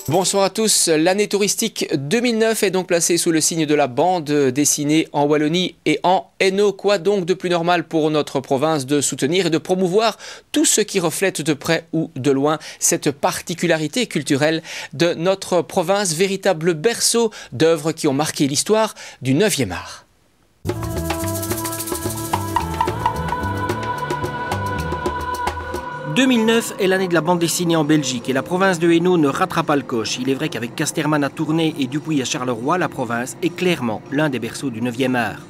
Bonsoir à tous. L'année touristique 2009 est donc placée sous le signe de la bande dessinée en Wallonie et en Hainaut. Quoi donc de plus normal pour notre province de soutenir et de promouvoir tout ce qui reflète de près ou de loin cette particularité culturelle de notre province, véritable berceau d'œuvres qui ont marqué l'histoire du 9e art. « 2009 est l'année de la bande dessinée en Belgique et la province de Hainaut ne ratera pas le coche. Il est vrai qu'avec Casterman à Tournai et Dupuy à Charleroi, la province est clairement l'un des berceaux du 9e art.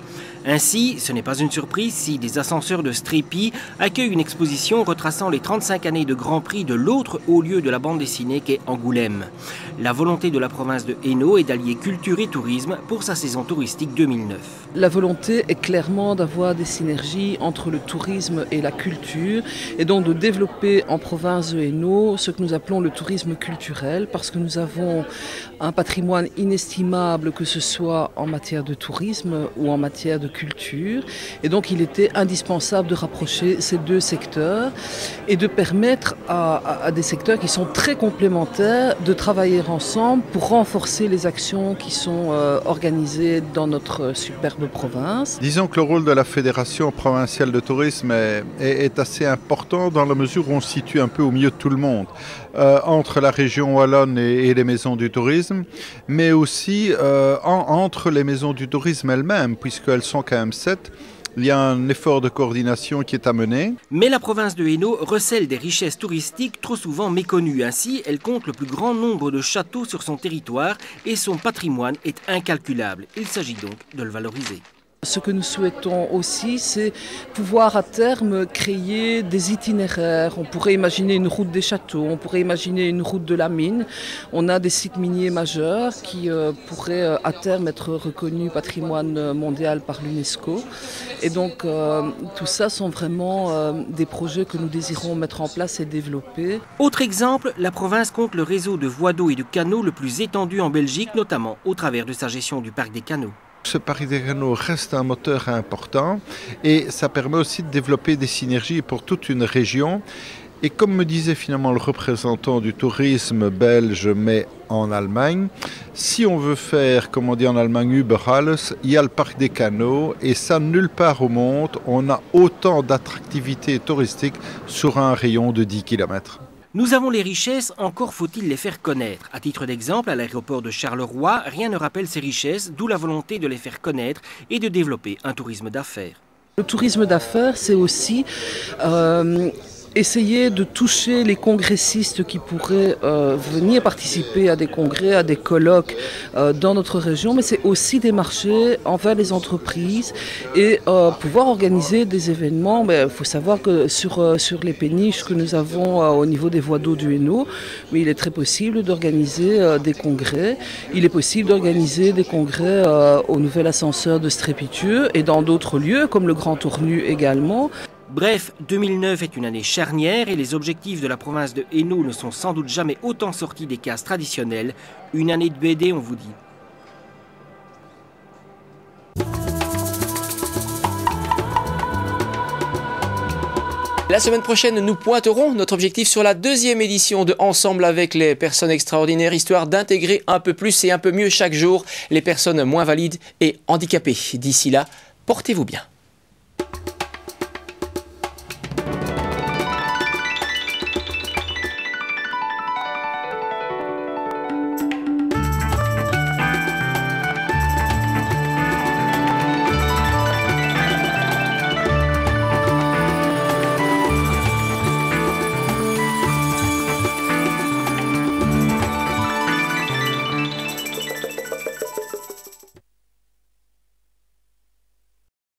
Ainsi, ce n'est pas une surprise si des ascenseurs de Strépy accueillent une exposition retraçant les 35 années de Grand Prix de l'autre haut lieu de la bande dessinée qu'est Angoulême. La volonté de la province de Hainaut est d'allier culture et tourisme pour sa saison touristique 2009. La volonté est clairement d'avoir des synergies entre le tourisme et la culture et donc de développer en province de Hainaut ce que nous appelons le tourisme culturel parce que nous avons un patrimoine inestimable que ce soit en matière de tourisme ou en matière de culture et donc il était indispensable de rapprocher ces deux secteurs et de permettre à des secteurs qui sont très complémentaires de travailler ensemble pour renforcer les actions qui sont organisées dans notre superbe province. Disons que le rôle de la Fédération provinciale de tourisme est assez important dans la mesure où on se situe un peu au milieu de tout le monde, entre la région wallonne et les maisons du tourisme, mais aussi entre les maisons du tourisme elles-mêmes, puisqu'elles sont quand même 7. Il y a un effort de coordination qui est à mener. Mais la province de Hainaut recèle des richesses touristiques trop souvent méconnues. Ainsi, elle compte le plus grand nombre de châteaux sur son territoire et son patrimoine est incalculable. Il s'agit donc de le valoriser. Ce que nous souhaitons aussi, c'est pouvoir à terme créer des itinéraires. On pourrait imaginer une route des châteaux, on pourrait imaginer une route de la mine. On a des sites miniers majeurs qui pourraient à terme être reconnus patrimoine mondial par l'UNESCO. Et donc tout ça sont vraiment des projets que nous désirons mettre en place et développer. Autre exemple, la province compte le réseau de voies d'eau et de canaux le plus étendu en Belgique, notamment au travers de sa gestion du parc des canaux. Ce parc des canaux reste un moteur important et ça permet aussi de développer des synergies pour toute une région. Et comme me disait finalement le représentant du tourisme belge, mais en Allemagne, si on veut faire, comme on dit en Allemagne, Überalles, il y a le parc des canaux et ça, nulle part au monde, on a autant d'attractivité touristique sur un rayon de 10 km. Nous avons les richesses, encore faut-il les faire connaître. À titre d'exemple, à l'aéroport de Charleroi, rien ne rappelle ces richesses, d'où la volonté de les faire connaître et de développer un tourisme d'affaires. Le tourisme d'affaires, c'est aussi essayer de toucher les congressistes qui pourraient venir participer à des congrès, à des colloques dans notre région, mais c'est aussi démarcher envers les entreprises et pouvoir organiser des événements. Il faut savoir que sur les péniches que nous avons au niveau des voies d'eau du Hainaut, mais il est très possible d'organiser des congrès. Il est possible d'organiser des congrès au nouvel ascenseur de Strépitieux et dans d'autres lieux, comme le Grand Tournu également. Bref, 2009 est une année charnière et les objectifs de la province de Hainaut ne sont sans doute jamais autant sortis des cases traditionnelles. Une année de BD, on vous dit. La semaine prochaine, nous pointerons notre objectif sur la 2e édition de Ensemble avec les personnes extraordinaires, histoire d'intégrer un peu plus et un peu mieux chaque jour les personnes moins valides et handicapées. D'ici là, portez-vous bien.